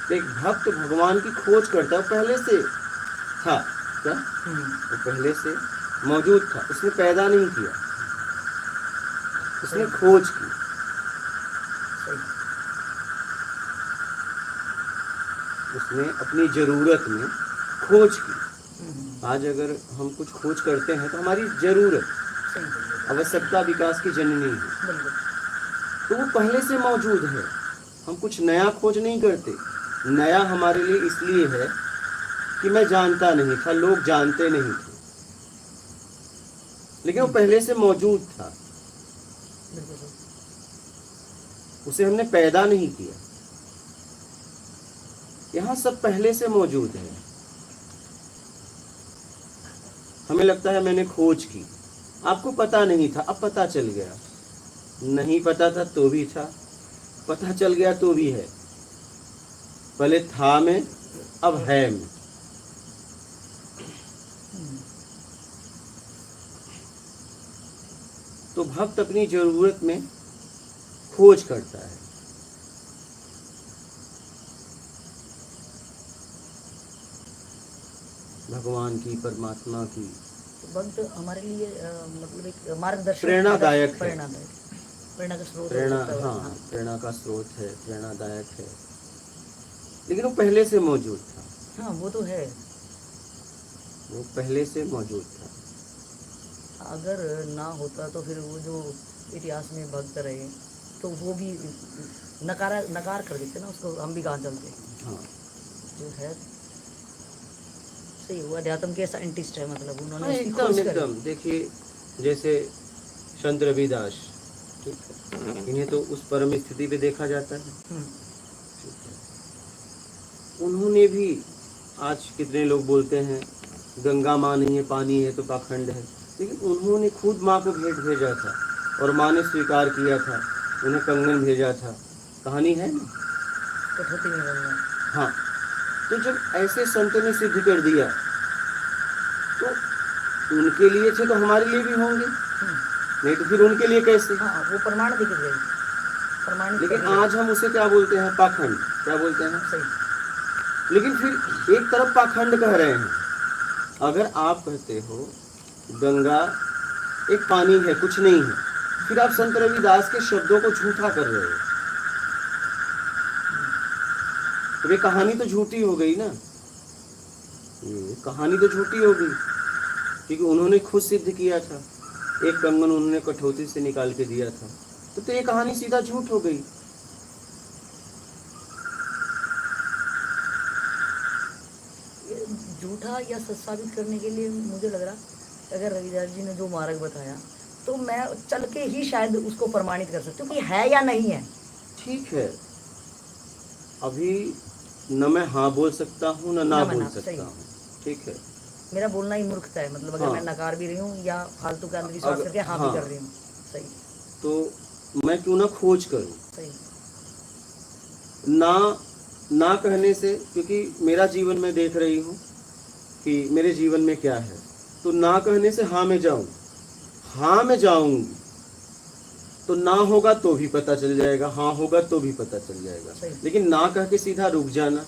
तो एक भक्त भगवान की खोज करता है, पहले से था क्या, वो पहले से मौजूद था, उसने पैदा नहीं किया, उसने खोज की। उसने अपनी जरूरत में खोज की। आज अगर हम कुछ खोज करते हैं तो हमारी जरूरत, आवश्यकता विकास की जननी है, तो वो पहले से मौजूद है। हम कुछ नया खोज नहीं करते। नया हमारे लिए इसलिए है कि मैं जानता नहीं था, लोग जानते नहीं थे, लेकिन वो पहले से मौजूद था, उसे हमने पैदा नहीं किया। यहाँ सब पहले से मौजूद है। हमें लगता है मैंने खोज की, आपको पता नहीं था, अब पता चल गया। नहीं पता था तो भी था, पता चल गया तो भी है। पहले था में, अब है में। तो भक्त अपनी जरूरत में खोज करता है। भगवान की, परमात्मा की। भक्त हमारे लिए मतलब एक मार्गदर्शक, प्रेरणादायक है, प्रेरणा का स्रोत, हाँ, प्रेरणा का स्रोत है, प्रेरणादायक है। लेकिन वो पहले से मौजूद था। हाँ, वो तो है, वो पहले से मौजूद था। अगर ना होता तो फिर वो जो इतिहास में भक्त रहे तो वो भी नकार कर देते ना उसको, हम भी कहाँ चलते। हाँ, जो है सही, वो अध्यात्म के साइंटिस्ट है, मतलब उन्होंने हाँ, उसकी खोज करी। एकदम देखिए, जैसे संत रविदास, ठीक है, इन्हें तो उस परम स्थिति पे देखा जाता है। ठीक है। उन्होंने भी, आज कितने लोग बोलते हैं गंगा माँ नहीं है, पानी है तो पाखंड है, लेकिन उन्होंने खुद माँ को भेंट भेजा था और माँ ने स्वीकार किया था, उन्हें कंगन भेजा था। कहानी है ना, कठौती में गंगा। हाँ। तो जब ऐसे संतों ने सिद्ध कर दिया तो उनके लिए थे तो हमारे लिए भी होंगे, नहीं तो फिर उनके लिए कैसे। हाँ, वो प्रमाण दिख गए, प्रमाणित। लेकिन आज हम उसे क्या बोलते हैं, पाखंड, क्या बोलते हैं। सही। लेकिन फिर एक तरफ पाखंड कह रहे हैं। अगर आप कहते हो गंगा एक पानी है, कुछ नहीं है, फिर आप संत रविदास के शब्दों को झूठा कर रहे हो, तो ये कहानी तो झूठी हो गई ना, ये कहानी तो झूठी हो गई, क्योंकि उन्होंने खुद सिद्ध किया था, एक कंगन उन्होंने कठौती से निकाल के दिया था, तो ये कहानी सीधा झूठ हो गई। झूठा या सच साबित करने के लिए मुझे लग रहा, अगर रविदास जी ने जो मार्ग बताया तो मैं चल के ही शायद उसको प्रमाणित कर सकती हूँ कि है या नहीं है। ठीक है, अभी न मैं हाँ बोल सकता हूँ ना बोल सकता हूँ, ठीक है। मेरा बोलना ही मूर्खता है, मतलब अगर हाँ, मैं नकार भी रही हूँ या फालतू का अंधविश्वास करके हाँ भी कर रही हूँ। सही, तो मैं क्यों ना खोज करूँ। सही। ना कहने से, क्योंकि मेरा जीवन में देख रही हूँ कि मेरे जीवन में क्या है, तो ना कहने से हाँ में जाऊं, हाँ में जाऊंगी तो ना होगा तो भी पता चल जाएगा, हाँ होगा तो भी पता चल जाएगा। लेकिन ना कह के सीधा रुक जाना,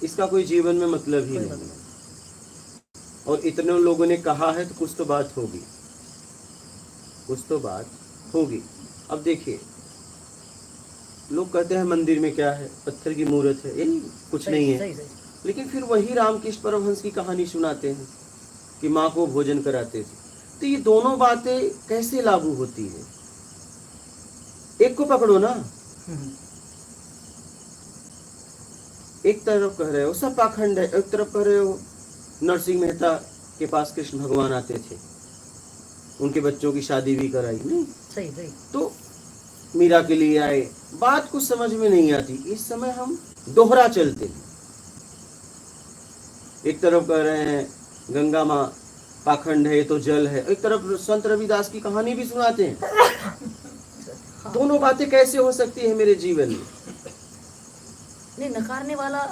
इसका कोई जीवन में मतलब ही नहीं है। और इतने लोगों ने कहा है तो कुछ तो बात होगी, कुछ तो बात होगी। अब देखिए, लोग कहते हैं मंदिर में क्या है, पत्थर की मूर्त है, ये कुछ नहीं है। लेकिन फिर वही रामकृष्ण परमहंस की कहानी सुनाते हैं कि माँ को भोजन कराते थे। तो ये दोनों बातें कैसे लागू होती है। एक को पकड़ो ना, एक तरफ कह रहे हो सब पाखंड है, एक तरफ कह रहे हो नरसिंह मेहता के पास कृष्ण भगवान आते थे, उनके बच्चों की शादी भी कराई। नहीं, सही सही। तो मीरा के लिए आए, बात कुछ समझ में नहीं आती। इस समय हम दोहरा चलते हैं। एक तरफ कह रहे हैं गंगा माँ पाखंड है, ये तो जल है, एक तरफ संत रविदास की कहानी भी सुनाते हैं। दोनों बातें कैसे हो सकती है मेरे जीवन में। नहीं, नकारने वाला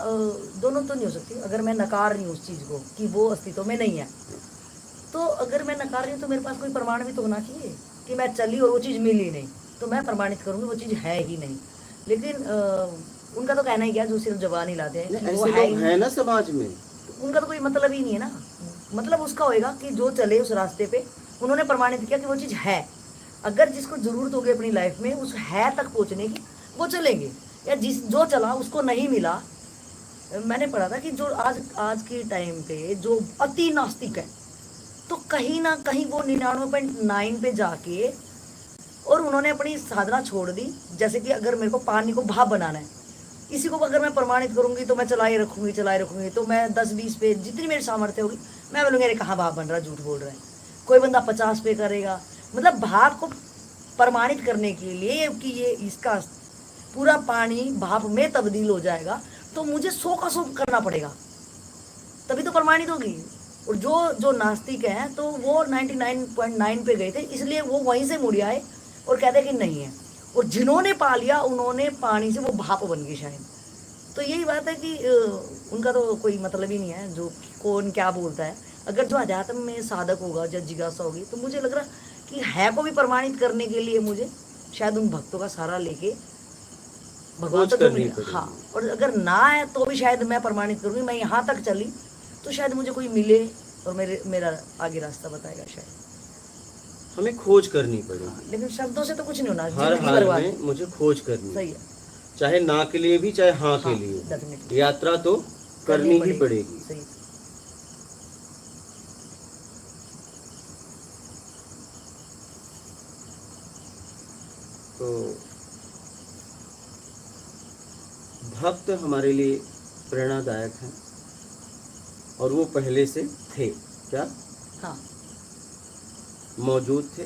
दोनों तो नहीं हो सकती। अगर मैं नकार रही हूँ उस चीज को कि वो अस्तित्व में नहीं है, तो अगर मैं नकार रही हूँ तो मेरे पास कोई प्रमाण भी तो होना चाहिए कि मैं चली और वो चीज़ मिली नहीं, तो मैं प्रमाणित करूँगी वो चीज़ है ही नहीं। लेकिन उनका तो कहना ही क्या, जो सिर्फ जबान ही लाते हैं कि वो ऐसे है लोग ही हैं ना समाज में। नहीं। उनका तो कोई मतलब ही नहीं है ना। मतलब उसका होएगा कि जो चले उस रास्ते पे, उन्होंने प्रमाणित किया कि वो चीज़ है। अगर जिसको जरूरत होगी अपनी लाइफ में उस है तक पहुंचने की, वो चलेंगे। या जिस जो चला उसको नहीं मिला। मैंने पढ़ा था कि जो आज आज के टाइम पे जो अति नास्तिक है, तो कहीं ना कहीं वो 99.9 पे जाके और उन्होंने अपनी साधना छोड़ दी। जैसे कि अगर मेरे को पानी को भाप बनाना है, इसी को अगर मैं प्रमाणित करूंगी तो मैं चलाए रखूंगी, तो मैं 10-20 पे जितनी मेरी सामर्थ्य होगी मैं बोलूँगी अरे कहाँ भाप बन रहा, झूठ बोल रहा है। कोई बंदा 50 पे करेगा। मतलब भाप को प्रमाणित करने के लिए कि ये इसका पूरा पानी भाप में तब्दील हो जाएगा, तो मुझे 100 का 100 करना पड़ेगा, तभी तो प्रमाणित होगी। और जो जो नास्तिक हैं तो वो 99.9 पे गए थे, इसलिए वो वहीं से मुड़ आए और कहते कि नहीं है। और जिन्होंने पा लिया उन्होंने पानी से वो भाप बन गई शायद। तो यही बात है कि उनका तो कोई मतलब ही नहीं है जो कौन क्या बोलता है। अगर जो अध्यात्म में साधक होगा, जब जिज्ञासा होगी, तो मुझे लग रहा कि है को भी प्रमाणित करने के लिए मुझे शायद उन भक्तों का सहारा लेके भगवान खोज तक करनी मिले। पड़ेगी। हाँ, और अगर ना है तो भी शायद मैं प्रमाणित करूँगी, मैं यहाँ तक चली तो शायद मुझे कोई मिले और मेरा आगे रास्ता बताएगा शायद। हमें खोज करनी पड़ेगी। लेकिन शब्दों से तो कुछ नहीं होना, हर जिंदगी हाल बर्बाद। में मुझे खोज करनी सही है, है। चाहे ना के लिए भी चाहे हाँ के हाँ, लिए। definitely। यात्रा तो करनी ही पड़ेगी। सही। तो भक्त हमारे लिए प्रेरणादायक हैं और वो पहले से थे, क्या हाँ, मौजूद थे।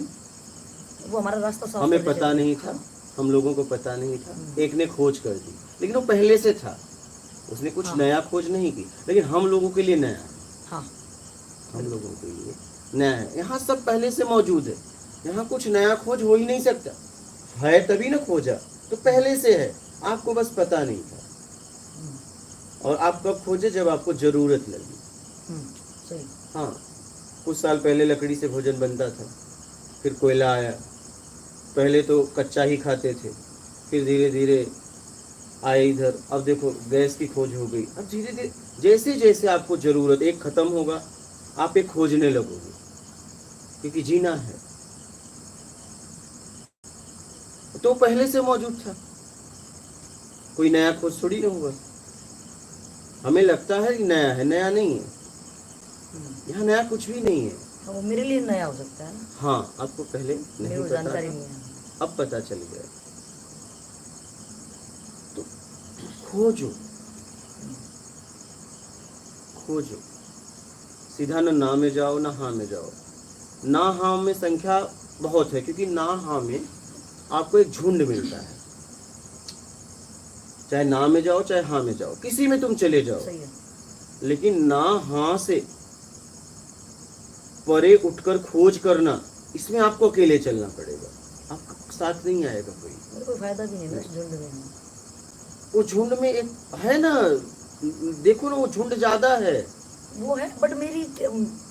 वो हमारा रास्ता साफ हमें कर देते पता हैं। नहीं था, हाँ, हम लोगों को पता नहीं था, एक ने खोज कर दी, लेकिन वो पहले से था। उसने कुछ हाँ। नया खोज नहीं की, लेकिन हम लोगों के लिए नया है। हाँ, हम लोगों के लिए नया है। यहाँ सब पहले से मौजूद है, यहाँ कुछ नया खोज हो ही नहीं सकता। है तभी ना खोजा, तो पहले से है, आपको बस पता नहीं था। और आप कब खोजे? जब आपको जरूरत लगी। सही। हाँ, कुछ साल पहले लकड़ी से भोजन बनता था, फिर कोयला आया। पहले तो कच्चा ही खाते थे, फिर धीरे धीरे आए इधर, अब देखो गैस की खोज हो गई। अब धीरे धीरे जैसे जैसे आपको जरूरत एक खत्म होगा, आप एक खोजने लगोगे, क्योंकि जीना है। तो पहले से मौजूद था, कोई नया खोज थोड़ी ना होगा। हमें लगता है कि नया है, नया नहीं है। यहाँ नया कुछ भी नहीं है। हाँ, वो मेरे लिए नया हो सकता है ना। हाँ, आपको पहले मेरे नहीं को पता जानकारी था, नहीं है। अब पता चल गया। तो खोजो, खोजो। सीधा ना में जाओ ना हाँ में जाओ। ना हाँ में संख्या बहुत है, क्योंकि ना हाँ में आपको एक झुंड मिलता है। चाहे ना में जाओ चाहे हाँ में जाओ, किसी में तुम चले जाओ, सही है। लेकिन ना हाँ से परे उठकर खोज करना, इसमें आपको अकेले चलना पड़ेगा, आपका साथ नहीं आएगा कोई। मेरे को फायदा भी नहीं ना उस झुंड में। वो झुंड में एक है ना, देखो ना, वो झुंड ज्यादा है। वो है, बट मेरी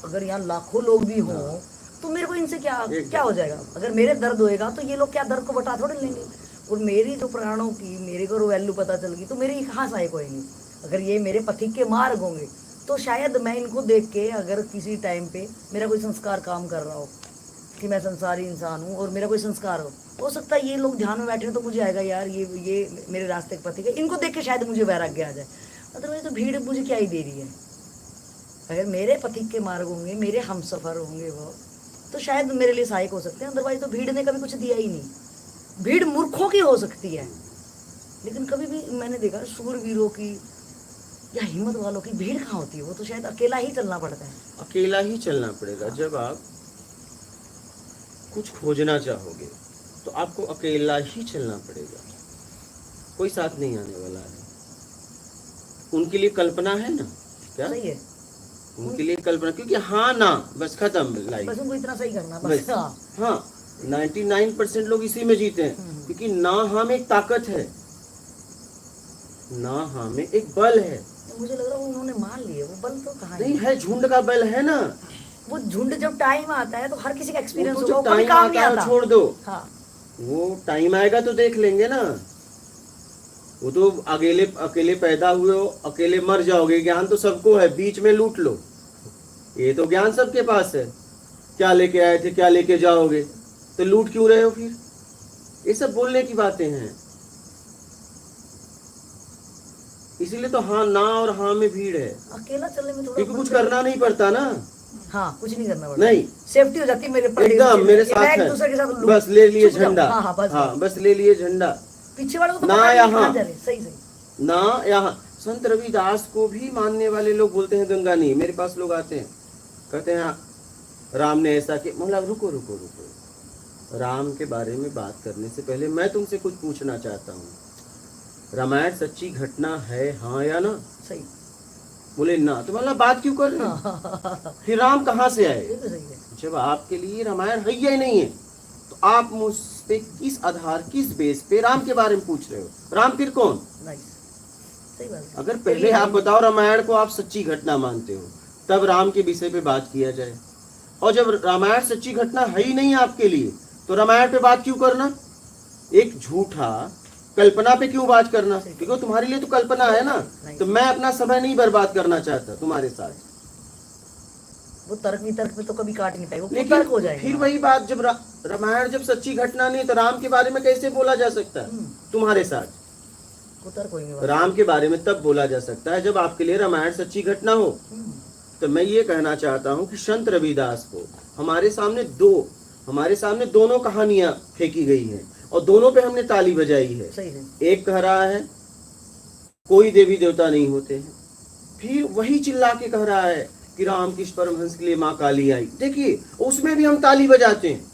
अगर यहाँ लाखों लोग भी हों तो मेरे को इनसे क्या हो जाएगा? अगर मेरे दर्द होएगा तो ये लोग क्या दर्द को बता थोड़े लेंगे। और मेरी जो प्राणों की मेरे को वैल्यू पता चल गई तो मेरी कहाँ सहायक होएंगी। अगर ये मेरे पथिक के मार्ग होंगे तो शायद मैं इनको देख के, अगर किसी टाइम पे मेरा कोई संस्कार काम कर रहा हो कि मैं संसारी इंसान हूँ और मेरा कोई संस्कार हो सकता है ये लोग ध्यान में बैठे तो मुझे आएगा यार ये मेरे रास्ते के पथिक है, इनको देख के शायद मुझे वैराग्य आ जाए। अदरवाइज तो भीड़ मुझे क्या ही दे रही है। अगर मेरे पथिक के मार्ग होंगे, मेरे हम सफ़र होंगे वो, तो शायद मेरे लिए सहायक हो सकते हैं। अदरवाइज तो भीड़ ने कभी कुछ दिया ही नहीं। भीड़ मूर्खों की हो सकती है, लेकिन कभी भी मैंने देखा शूरवीरों की या हिम्मत वालों की भीड़ कहाँ होती है। वो तो शायद अकेला ही चलना पड़ता है। अकेला ही चलना पड़ेगा। जब आप कुछ खोजना चाहोगे तो आपको अकेला ही चलना पड़ेगा, कोई साथ नहीं आने वाला है। उनके लिए कल्पना है ना, क्या सही है, उनके लिए कल्पना, क्योंकि हाँ ना बस खत्म लाइफ। बस उनको इतना सही करना बस। बस हाँ, 99% लोग इसी में जीते हैं, क्योंकि ना हाँ में एक ताकत है, ना हाँ में एक बल है। मुझे लग रहा है उन्होंने मान लिए वो बल तो कहाँ नहीं है, झुंड का बल है ना। वो झुंड जब टाइम आता है तो हर किसी का एक्सपीरियंस वो होगा, तो वो कभी टाइम काम नहीं आता है आता। छोड़ दो, हाँ, वो टाइम आएगा तो देख लेंगे ना। वो तो अकेले अकेले पैदा हुए हो, अकेले मर जाओगे। ज्ञान तो सबको है, बीच में लूट लो, ये तो ज्ञान सबके पास है। क्या लेके आए थे, क्या लेके जाओगे, तो लूट क्यों रहे हो फिर? ये सब बोलने की बातें हैं। इसीलिए तो हाँ ना और हाँ में भीड़ है, अकेला चलने में थोड़ा क्योंकि कुछ करना नहीं पड़ता ना। हाँ, कुछ नहीं करना पड़ता, नहीं, सेफ्टी हो जाती है मेरे पास, एकदम मेरे साथ मैं एक है, दूसरे के साथ बस ले लिए छुप जाऊं। झंडा। हाँ, बस हाँ, बस ले लिए झंडा। पीछे वालों को तो ना पता नहीं यहाँ। कहाँ जा रहे। सही सही। ना यहाँ संत रविदास को भी मानने वाले लोग बोलते हैं गंगा नहीं। मेरे पास लोग आते हैं, कहते हैं हाँ, राम ने ऐसा किया। मतलब रुको रुको रुको, राम के बारे में बात करने से पहले मैं तुमसे कुछ पूछना चाहता हूँ। रामायण सच्ची घटना है, हाँ या ना? सही। बोले ना, तो मतलब बात क्यों कर रहे हो? फिर राम कहाँ से आए? ये तो सही है। जब आपके लिए रामायण है या नहीं है, तो आप मुझसे किस आधार, किस बेस पे राम के बारे में पूछ रहे हो? राम फिर कौन? नाइस, सही बात है। अगर पहले आप बताओ रामायण को आप सच्ची घटना मानते हो, तब राम के विषय पे बात किया जाए। और जब रामायण सच्ची घटना है ही नहीं आपके लिए, तो रामायण पे बात क्यों करना? एक झूठा कल्पना पे क्यों बात करना? क्योंकि तुम्हारे लिए तो कल्पना है ना। तो मैं अपना समय नहीं बर्बाद करना चाहता तुम्हारे साथ। वो तर्क वितर्क में तो कभी काट नहीं पाएगा, वो लेकिन तर्क हो जाएगा। फिर वही बात, जब रामायण जब सच्ची घटना नहीं, तो राम के बारे में कैसे बोला जा सकता है तुम्हारे साथ? वो तर्क होंगे। राम के बारे में तब बोला जा सकता है जब आपके लिए रामायण सच्ची घटना हो। तो मैं ये कहना चाहता हूँ कि संत रविदास को हमारे सामने दोनों कहानियां फेंकी गई हैं, और दोनों पे हमने ताली बजाई है। सही है। एक कह रहा है कोई देवी देवता नहीं होते हैं, फिर वही चिल्ला के कह रहा है कि रामकृष्ण परमहंस के लिए माँ काली आई। देखिए उसमें भी हम ताली बजाते हैं।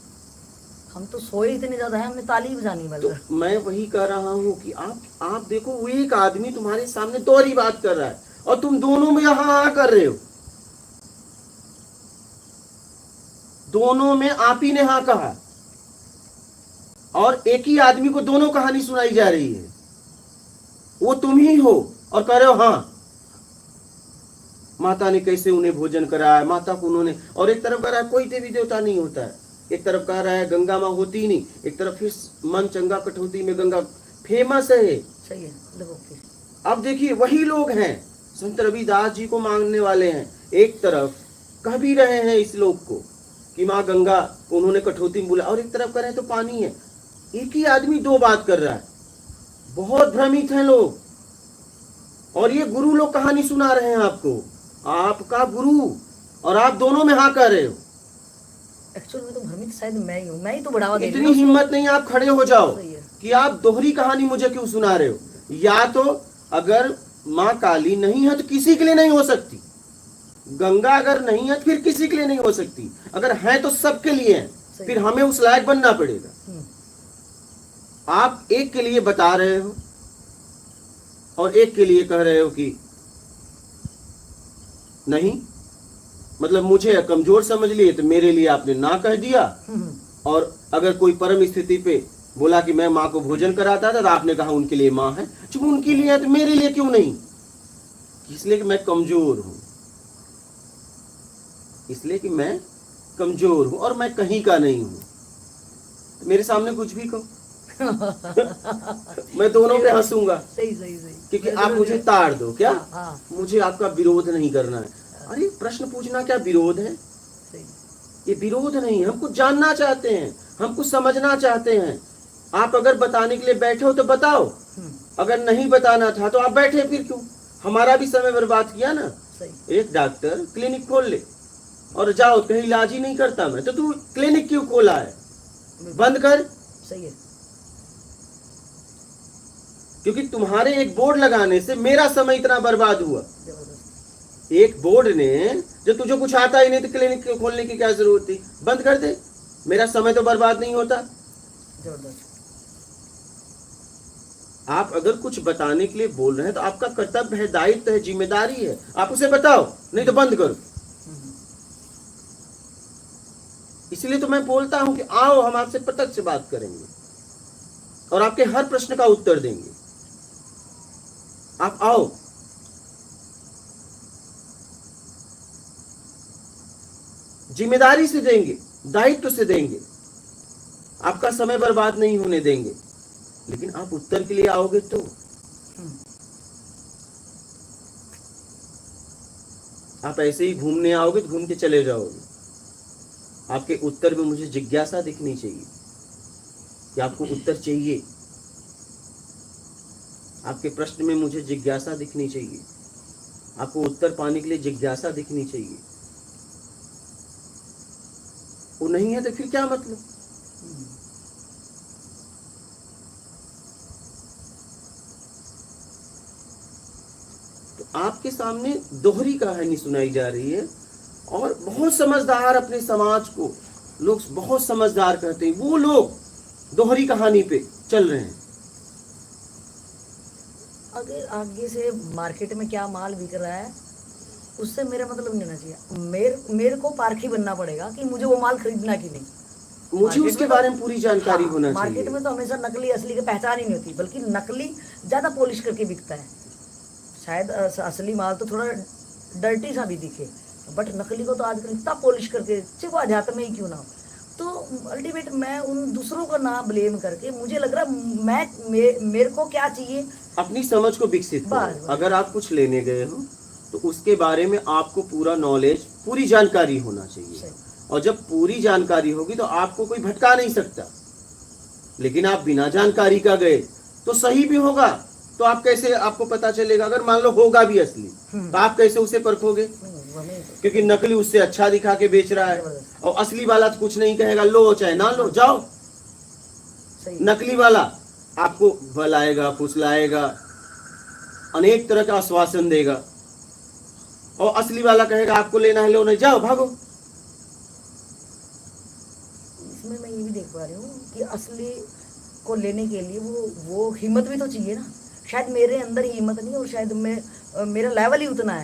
हम तो सोए इतने ज्यादा है, हमने ताली बजानी। तो मैं वही कह रहा हूँ कि आप देखो, वो एक आदमी तुम्हारे सामने दोहरी बात कर रहा है, और तुम दोनों में हाँ कर रहे हो। दोनों में आप ही ने हाँ कहा, और एक ही आदमी को दोनों कहानी सुनाई जा रही है। वो तुम ही हो और कह रहे हो हाँ, माता ने कैसे उन्हें भोजन कराया, माता को उन्होंने, और एक तरफ कह रहा है कोई देवी देवता नहीं होता है, एक तरफ कह रहा है गंगा माँ होती नहीं, एक तरफ फिर मन चंगा कठौती में गंगा फेमस है। सही है। देखो फिर अब देखिए वही लोग हैं, संत रविदास जी को मांगने वाले हैं। एक तरफ कह भी रहे हैं इस लोक को कि माँ गंगा को उन्होंने कठौती में बोला, और एक तरफ कह रहे हैं तो पानी है। एक ही आदमी दो बात कर रहा है। बहुत भ्रमित हैं लोग, और ये गुरु लोग कहानी सुना रहे हैं आपको, आपका गुरु, और आप दोनों में हाँ कर रहे हो। एक्चुअल में तो भ्रमित शायद मैं ही हूँ, मैं ही तो बढ़ावा दे रही इतनी हूँ। हिम्मत नहीं आप खड़े हो जाओ सही है। कि आप दोहरी कहानी मुझे क्यों सुना रहे हो। या तो अगर माँ काली नहीं है तो किसी के लिए नहीं हो सकती, गंगा अगर नहीं है तो फिर किसी के लिए नहीं हो सकती, अगर है तो सबके लिए है, फिर हमें उस लायक बनना पड़ेगा। आप एक के लिए बता रहे हो और एक के लिए कह रहे हो कि नहीं, मतलब मुझे कमजोर समझ लिए तो मेरे लिए आपने ना कह दिया, और अगर कोई परम स्थिति पे बोला कि मैं माँ को भोजन कराता था तो आपने कहा उनके लिए माँ है। चूंकि उनके लिए है तो मेरे लिए क्यों नहीं? इसलिए कि मैं कमजोर हूं, इसलिए कि मैं कमजोर हूं और मैं कहीं का नहीं हूं। मेरे सामने कुछ भी कहो मैं दोनों पे हंसूंगा। सही सही सही। क्योंकि आप मुझे ताड़ दो क्या? हाँ। मुझे आपका विरोध नहीं करना है। अरे प्रश्न पूछना क्या विरोध है? सही। ये विरोध नहीं, हम कुछ जानना चाहते हैं, हम कुछ समझना चाहते हैं। आप अगर बताने के लिए बैठे हो तो बताओ, अगर नहीं बताना था तो आप बैठे फिर क्यों? हमारा भी समय बर्बाद किया ना। सही। एक डॉक्टर क्लिनिक खोल ले और जाओ, कहीं इलाज ही नहीं करता मैं तो तू क्लिनिक क्यों खोला है? बंद कर। सही है। क्योंकि तुम्हारे एक बोर्ड लगाने से मेरा समय इतना बर्बाद हुआ। जबरदस्त। एक बोर्ड ने, जब तुझे कुछ आता ही नहीं तो क्लिनिक खोलने की क्या जरूरत थी? बंद कर दे, मेरा समय तो बर्बाद नहीं होता। जबरदस्त। आप अगर कुछ बताने के लिए बोल रहे हैं तो आपका कर्तव्य है, दायित्व है, जिम्मेदारी है, आप उसे बताओ, नहीं तो बंद करो। इसलिए तो मैं बोलता हूं कि आओ, हम आपसे प्रत्यक्ष बात करेंगे और आपके हर प्रश्न का उत्तर देंगे। आप आओ। जिम्मेदारी से देंगे, दायित्व से देंगे, आपका समय बर्बाद नहीं होने देंगे। लेकिन आप उत्तर के लिए आओगे तो हम्म, आप ऐसे ही घूमने आओगे तो घूम के चले जाओगे। आपके उत्तर में मुझे जिज्ञासा दिखनी चाहिए कि आपको उत्तर चाहिए। आपके प्रश्न में मुझे जिज्ञासा दिखनी चाहिए। आपको उत्तर पाने के लिए जिज्ञासा दिखनी चाहिए। वो नहीं है तो फिर क्या मतलब? तो आपके सामने दोहरी कहानी सुनाई जा रही है और बहुत समझदार अपने समाज को लोग बहुत समझदार कहते हैं, वो लोग दोहरी कहानी पे चल रहे हैं। अगर आगे से मार्केट में क्या माल बिक रहा है उससे मेरा मतलब नहीं होना चाहिए। मेरे को पारखी बनना पड़ेगा कि मुझे वो माल खरीदना कि नहीं। मुझे मार्केट उसके में तो- बारे में पूरी जानकारी हाँ, होना मार्केट चाहिए। में तो हमेशा नकली असली की पहचान ही नहीं होती, बल्कि नकली ज्यादा पॉलिश करके बिकता है। शायद असली माल तो थोड़ा डर्टी सा भी दिखे, बट नकली को तो आजकल इतना पॉलिश करके, चाहे वो अध्यात्म में ही क्यों ना हो। तो अल्टीमेट मैं उन दूसरों का ना ब्लेम करके, मुझे लग रहा मेरे को क्या चाहिए, अपनी समझ को विकसित बस, करो। अगर आप कुछ लेने गए हो तो उसके बारे में आपको पूरा नॉलेज, पूरी जानकारी होना चाहिए। सही। और जब पूरी जानकारी होगी तो आपको कोई भटका नहीं सकता। लेकिन आप बिना जानकारी का गए तो सही भी होगा तो आप कैसे, आपको पता चलेगा? अगर मान लो होगा भी असली तो आप कैसे उसे परखोगे? क्योंकि नकली उससे अच्छा दिखा के बेच रहा है और असली वाला तो कुछ नहीं कहेगा, लो चाहे ना लो, जाओ। सही। नकली वाला आपको बहलाएगा, फुसलाएगा, अनेक तरह का आश्वासन देगा, और असली वाला कहेगा आपको लेना है लो, नहीं जाओ भागो। इसमें मैं ये भी देख पा रही हूँ कि असली को लेने के लिए वो हिम्मत भी तो चाहिए ना। शायद मेरे अंदर ही हिम्मत नहीं, और शायद मेरा लेवल ही उतना है।